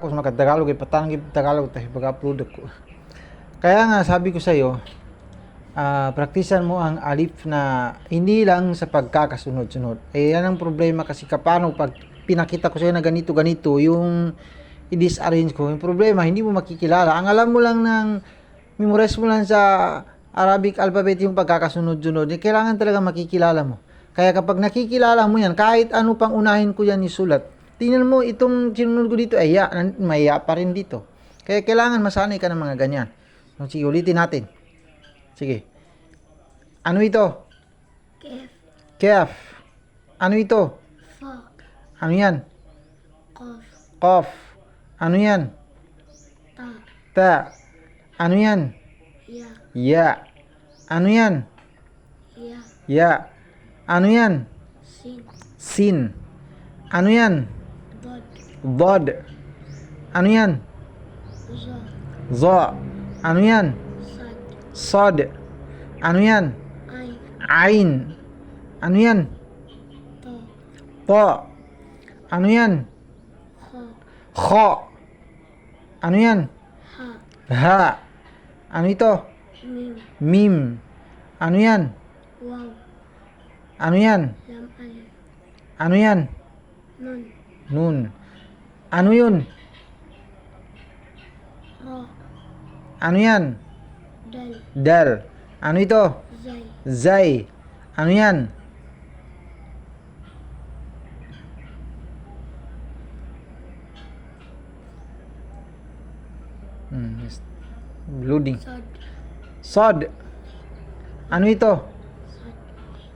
ako sa mga Tagalog, ipatanggi Tagalog tayo pag-upload ko. Kaya nga sabi ko sa iyo, praktisan mo ang alif na hindi lang sa pagkakasunod-sunod. Eh yan ang problema kasi kapano pag pinakita ko sa iyo na ganito yung i-disarrange ko. Yung problema, hindi mo makikilala. Ang alam mo lang ng memorize mo lang sa Arabic alphabet yung pagkakasunod-sunod, eh, kailangan talaga makikilala mo. Kaya kapag nakikilala mo yan, kahit ano pang unahin ko yan isulat, tingnan mo itong sinunod ko dito, ay may ya pa rin dito. Kaya kailangan masanay ka ng mga ganyan. So, sige, ulitin natin. Sige. Ano ito? Kef. Kef. Ano ito? Fa. Ano yan? Qaf. Qaf. Ano yan? Ta. Ta. Ano yan? Ya. Ya. Ano yan? Ya. Ya. Ano yan? Sin. Sin. Ano yan? Dod. Dod. Ano yan? Za. Za. Ano yan? Sad. Sad. Ano yan? Ain. Ain. Ano yan? Ta. Ta. Ano yan? Kha. Kha. Ano yan? Ha. Ha. Ano ito? Mim. Mim. Ano yan? Waw. Ano yan? Lam alif. Ano yan? Nun. Nun. Ano yun? Ra. Ano yan? Dal. Dal. Ano ito? Zay. Zay. Ano yan? Yes. Loading. Sad. Sod. Ano ito? Sad.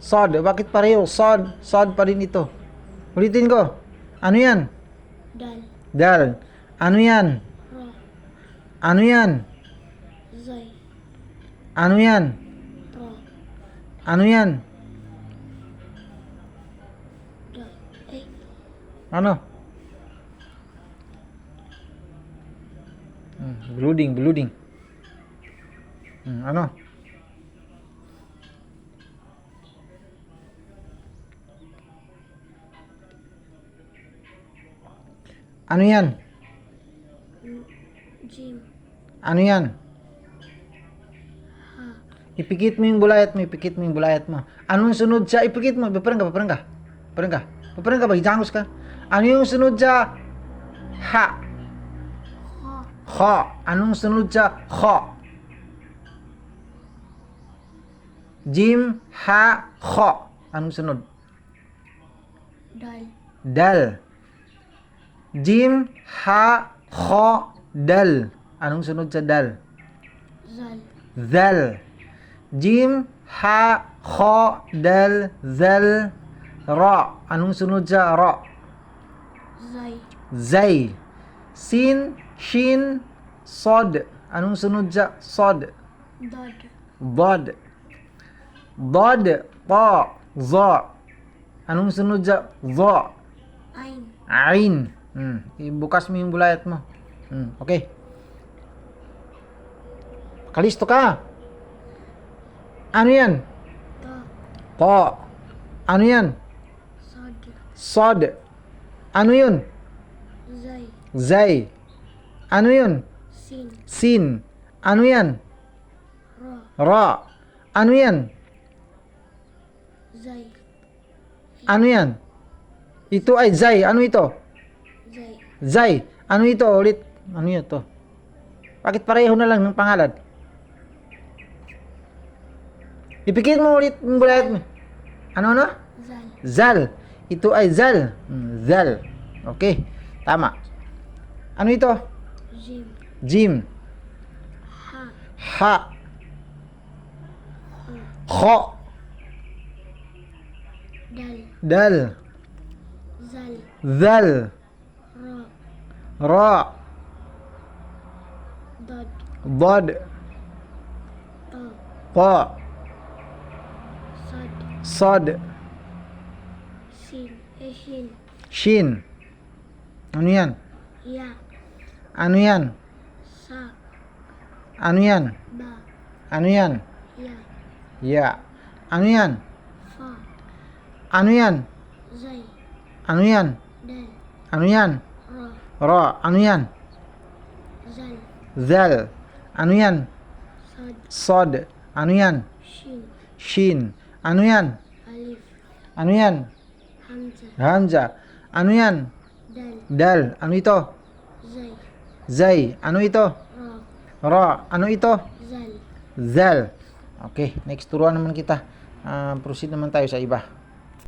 Sod. Bakit pareho? Sod. Sod pa rin ito. Ulitin ko. Ano yan? Dal. Dal. Ano yan? Ra. Ano yan? Zay. Ano yan? Ra. Ano yan? Dal. Eh. Ano? Blooding, blooding. Ano? Ano yan? Jim. Ano yan? Ha. Ipikit mo yung bulayat mo, ipikit mo yung bulayat mo. Anong sunod sa ipikit mo? Paparang ka, paparang ka. Paparang ka. Paparang ka ba? Itangos ka. Ano yung sunod sa ha? Ha. Kha. Anong sunod sa kha? Jim, ha, kha. Anong sunod? Dal. Dal. Jim, ha, kha, dal. Anong sunod sa dal? Zal. Zal. Jim, ha, kha, dal, zal. Ra. Anong sunod sa ra? Zay. Zay. Sin, shin, sod. Anong sunod sa sod? Dod. Dod. Dod, ta, za. Anong sunod sa za? Ain. Ain. Ibukas mo yung bulayat mo. Okay. Kalisto ka. Ano yan? Ta. Ta. Ano yan? Sad. Sod. Ano yun? Zay. Zay. Ano yun? Sin. Sin. Ano yan? Ra. Ra. Ano yan? Zay. Ano yan? Ito ay Zay. Ano ito? Zay. Zay. Ano ito? Ulit. Ano yun ito? Bakit pareho na lang ng pangalan? Ipikit mo ulit yung bulayat mo. Ano? Zal. Zal. Ito ay Zal. Zal. Okay. Tama. Ano ito? Jim. Jim. Ha. Ha. Kha. Dal. Dal. Zal. Zal. Ra. Ra. Dod. Dod. Ta. Pa. Sad. Sod. Sin. Shin. Shin. Ano yan? Ya. Ano yan? Sa. Ano yan? Ba. Ano yan? Ya. Ya. Ano yan? Fa. Ano yan? Zay. Ano yan? Dal. Ano yan? Ra. Ra. Ano yan? Zal. Zal. Ano yan? Sad. Sod. Ano yan? Shin. Shin. Ano yan? Alif. Ano yan? Hamza. Hamza. Ano yan? Dal. Dal. Ano ito? Zay. Zay. Ano ito? Ra. Ra. Ano ito? Zal. Zal. Okay, next turuan naman kita. Proceed naman tayo sa iba.